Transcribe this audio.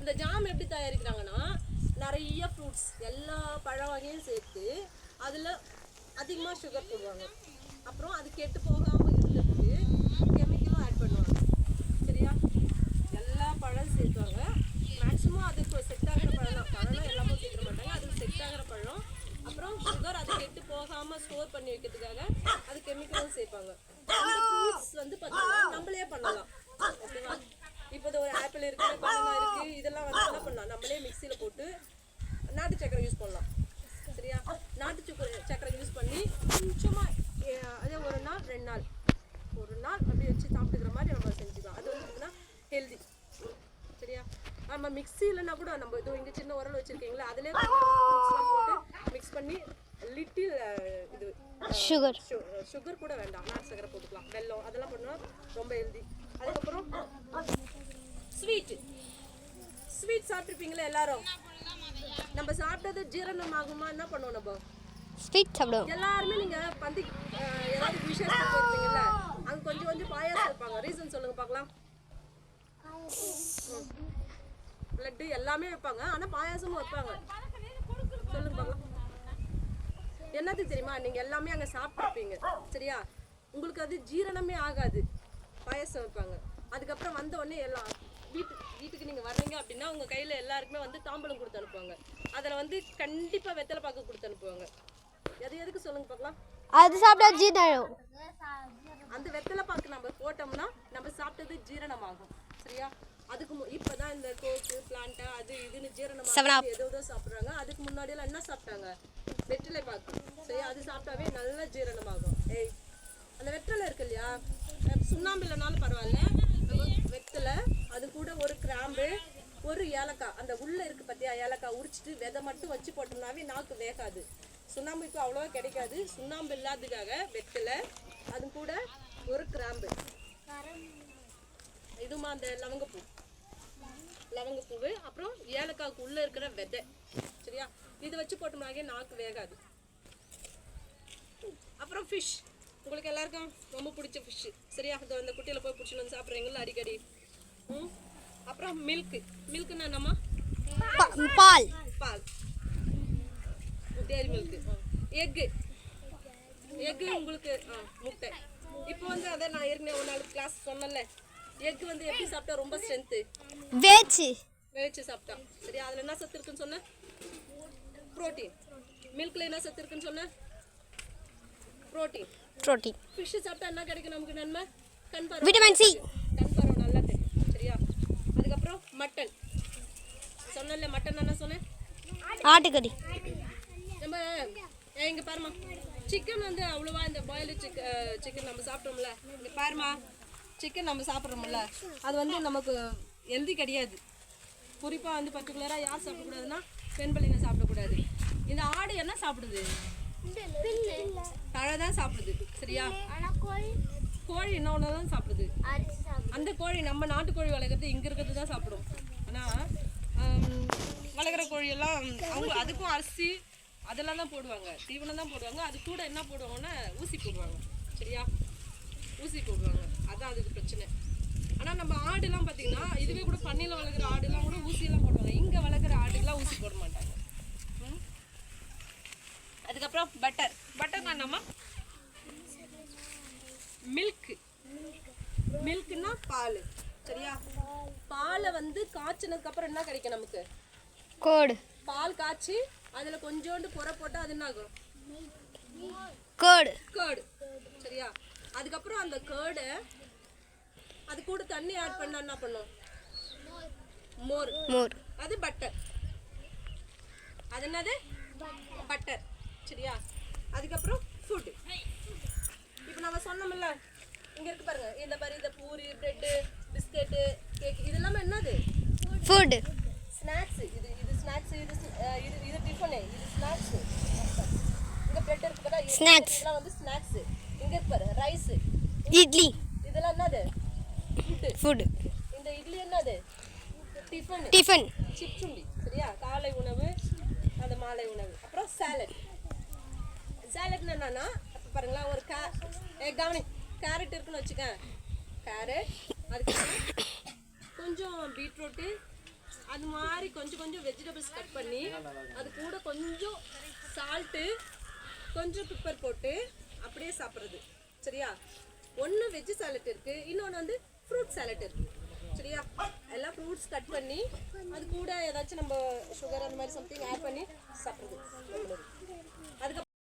இந்த ஜாம் எப்படி தயாரிக்கிறாங்கன்னா நிறைய ஃப்ரூட்ஸ் எல்லா பழ வகையும் சேர்த்து அதில் அதிகமாக சுகர் போடுவாங்க. அப்புறம் அது கெட்டு போகாமல் இருக்கிறதுக்கு கெமிக்கலும் ஆட் பண்ணுவாங்க. சரியா? எல்லா பழம் சேர்த்துவாங்க. மேக்ஸிமம் அதுக்கு செட் ஆகிற பழம் எல்லாமே சேர்க்க மாட்டாங்க. அதுக்கு செட் ஆகிற பழம். அப்புறம் சுகர் அது கெட்டு போகாமல் ஸ்டோர் பண்ணி வைக்கிறதுக்காக அது கெமிக்கலும் சேர்ப்பாங்க. அந்த ஃப்ரூட்ஸ் வந்து பார்த்தீங்கன்னா நம்மளே பண்ணலாம். ஓகேவா? இப்போ ஒரு ஆப்பிள் இருக்குது, பனானா இருக்குது, இதெல்லாம் வந்து என்ன பண்ணலாம், நம்மளே மிக்சியில் போட்டு நாட்டு சக்கரை யூஸ் பண்ணலாம். சரியா? நாட்டு சக்கரை யூஸ் பண்ணி கொஞ்சமாக அதே ஒரு நாள் 2 நாள் அப்படி வச்சு சாப்பிட்டுக்கிற மாதிரி நம்ம செஞ்சுக்கலாம். அது வந்து ஹெல்தி. சரியா? நம்ம மிக்ஸி இல்லைன்னா கூட நம்ம இது இங்கே சின்ன உரல் வச்சுருக்கீங்களா, அதிலே போட்டு மிக்ஸ் பண்ணி லிட்டில் இது சுகர் கூட வேண்டாம், நாட்டு சக்கரை போட்டுக்கலாம், வெல்லம் அதெல்லாம் பண்ணால் ரொம்ப ஹெல்தி. அதுக்கப்புறம் ஸ்வீட் சாப்பிட்ருப்பீங்களா எல்லாரும்? நம்ம சாப்பிட்டது ஜீரணம் ஆகுமா? என்ன பண்ணுவோம் நம்ம? ஸ்வீட் சாப்பிடுவோம். எல்லாருமே நீங்கள் பந்தி ஏதாவது விசேஷம் போயிருப்பீங்கல்ல, அங்கே கொஞ்சம் பாயாசம் வைப்பாங்க. ரீசன் சொல்லுங்கள் பார்க்கலாம். லட்டு எல்லாமே வைப்பாங்க, ஆனால் பாயாசமும் வைப்பாங்க. சொல்லுங்க பார்க்கலாம். என்னது தெரியுமா? நீங்கள் எல்லாமே அங்கே சாப்பிட்ருப்பீங்க. சரியா? உங்களுக்கு அது ஜீரணமே ஆகாது. பாயாசம் வைப்பாங்க. அதுக்கப்புறம் வந்த உடனே எல்லாம் வீட்டுக்கு நீங்கள் வர்றீங்க அப்படின்னா உங்கள் கையில் எல்லாருக்குமே வந்து தாம்பலம் கொடுத்து அனுப்புவாங்க. அதில் வந்து கண்டிப்பாக வெத்தலை பாக்கு கொடுத்து அனுப்புவாங்க. எதுக்கு சொல்லுங்க பார்க்கலாம். அது சாப்பிட்டா ஜீரணம். அந்த வெத்தலை பாக்கு நம்ம போட்டோம்னா நம்ம சாப்பிட்டது ஜீரணமாகும். சரியா? அதுக்கு இப்போதான் இந்த கோக்கு பிளான்டா அது இதுன்னு ஜீரணமாக ஏதோ சாப்பிட்றாங்க. அதுக்கு முன்னாடியெல்லாம் என்ன சாப்பிட்டாங்க? வெற்றிலை பாக்கு. சரியா? அது சாப்பிட்டாவே நல்லா ஜீரணமாகும். அந்த வெற்றிலை இருக்கு இல்லையா, சுண்ணாம்பு இல்லைனாலும் பரவாயில்ல, வெற்றிலை அது கூட ஒரு கிராம்பு, ஒரு ஏலக்காய், அந்த உள்ள இருக்கு பார்த்தியா ஏலக்காய், உரிச்சிட்டு விதை மட்டும் வச்சு போட்டோம்னாவே நாக்கு வேகாது. சுண்ணாம்பு இப்போ அவ்வளோவா கிடைக்காது. சுண்ணாம்பு இல்லாததுக்காக வெற்றிலை, அது கூட ஒரு கிராம்பு, இதுமா அந்த லவங்கப்பூவு, அப்புறம் ஏலக்காய்க்கு உள்ளே இருக்கிற விதை. சரியா? இது வச்சு போட்டோம்னாவே நாக்கு வேகாது. அப்புறம் ஃபிஷ், உங்களுக்கு எல்லாருக்கும் ரொம்ப பிடிச்ச ஃபிஷ்ஷு. சரியா? அது அந்த குட்டியில் போய் பிடிச்சின்னு வந்து சாப்பிட்றீங்களா அடிக்கடி. அப்புறம் மில்க்குன்னா என்னம்மா? பால் டேரி மில்க்கு. எக்கு உங்களுக்கு முட்டை. இப்போ வந்து அதை நான் ஏற்கனவே ஒரு நாள் கிளாஸ் சொன்னேன்ல, எக்கு வந்து எப்படி சாப்பிட்டா ரொம்ப ஸ்ட்ரென்த்து? வேச்சு சாப்பிட்டா. சரி, அதில் என்ன சத்து இருக்குன்னு சொன்னேன்? ப்ரோட்டீன். மில்கில் என்ன சத்து இருக்குன்னு சொன்னேன்? ப்ரோட்டீன். ஃபிஷ்ஷு சாப்பிட்டா என்ன கிடைக்கும் நமக்கு நன்மை? கண் பார்வை, விட்டமின் சி, கண் பார்வை நல்லா தெரியும். சரியா? அதுக்கப்புறம் மட்டன் சொன்னேன்ல, மட்டன் என்ன சொன்னேன்? ஆட்டுக்கறி. நம்ம இங்கே பாருமா, சிக்கன் வந்து அவ்வளோவா இந்த பாயில்டு சிக்கன் நம்ம சாப்பிட்டோம்ல, இங்கே பாருமா, சிக்கன் நம்ம சாப்பிட்றோம்ல, அது வந்து நமக்கு ஹெல்தி கிடையாது. குறிப்பாக வந்து பர்டிகுலராக யார் சாப்பிடக்கூடாதுன்னா பெண் பிள்ளைங்க சாப்பிடக்கூடாது. இந்த ஆடு என்ன சாப்பிடுது? தழை தான் சாப்பிடுது. சரியா? கோழி என்ன ஒன்று தான் சாப்பிடுது. அந்த கோழி நம்ம நாட்டுக்கோழி வளர்க்குறது இங்கே இருக்கிறது தான் சாப்பிடும். ஆனால் வளர்க்குற கோழியெல்லாம் அவங்க அதுக்கும் அரிசி அதெல்லாம் தான் போடுவாங்க, தீவனம் தான் போடுவாங்க. அது கூட என்ன போடுவாங்கன்னா ஊசி போடுவாங்க. சரியா? ஊசி போடுவாங்க, அதுதான் அதுக்கு பிரச்சனை. ஆனால் நம்ம ஆடுலாம் பார்த்தீங்கன்னா, இதுவே கூட பண்ணையில் வளர்க்குற ஆடுலாம் கூட ஊசியெல்லாம் போடுவாங்க. இங்கே வளர்க்குற ஆடுலாம் ஊசி போட மாட்டாங்க. அதுக்கப்புறம் பட்டர்னா என்னம்மா? மில்க்குன்னா பால். சரியா? பாலை வந்து காய்ச்சினதுக்கு அப்புறம் என்ன கிடைக்கும் நமக்கு? பால் காய்ச்சி அதில் கொஞ்சோண்டு புற போட்டால் அது என்ன ஆகும்? கேர்டு. சரியா? அதுக்கப்புறம் அந்த கேர்டை அது கூட தண்ணி ஆட் பண்ணா என்ன பண்ணும்? மோர். அது பட்டர். அது என்னது? பட்டர். சரியா? அதுக்கப்புறம் ஃபுட்டு. இப்போ நம்ம சொன்னோம்ல, இங்கே இருக்கு பாருங்க, இந்த மாதிரி இந்த பூரி, பிரெட்டு, பிஸ்கெட்டு, கேக், இது எல்லாமே என்னது? ஃபுட்டு. ஸ்நாக்ஸ். இது ஸ்நாக்ஸ், இது டிஃபனு, இது ஸ்நாக்ஸ். இங்கே பிரெட் இருக்கு பாரு, இதெல்லாம் வந்து ஸ்நாக்ஸ். இங்கே இருக்கு பாரு ரைஸ், இட்லி, இதெல்லாம் என்னது? ஃபுட்டு. இந்த இட்லி என்னது? டிஃபன். சிற்றுண்டி. சரியா? காலை உணவு, அந்த மாலை உணவு. அப்புறம் சாலட்னா என்னன்னா, அப்போ பாருங்களா, ஒரு கேரட் இருக்குன்னு வச்சுக்க, கேரட், அதுக்கப்புறம் கொஞ்சம் பீட்ரூட்டு, அது மாதிரி கொஞ்சம் கொஞ்சம் வெஜிடபிள்ஸ் கட் பண்ணி அது கூட கொஞ்சம் சால்ட்டு கொஞ்சம் பெப்பர் போட்டு அப்படியே சாப்பிட்றது. சரியா? ஒன்று வெஜ் சாலட் இருக்குது, இன்னொன்று வந்து ஃப்ரூட் சாலட் இருக்குது. சரியா? எல்லாம் ஃப்ரூட்ஸ் கட் பண்ணி அது கூட ஏதாச்சும் நம்ம சுகர் அந்த மாதிரி சம்திங் ஆட் பண்ணி சாப்பிட்றது. அதுக்கு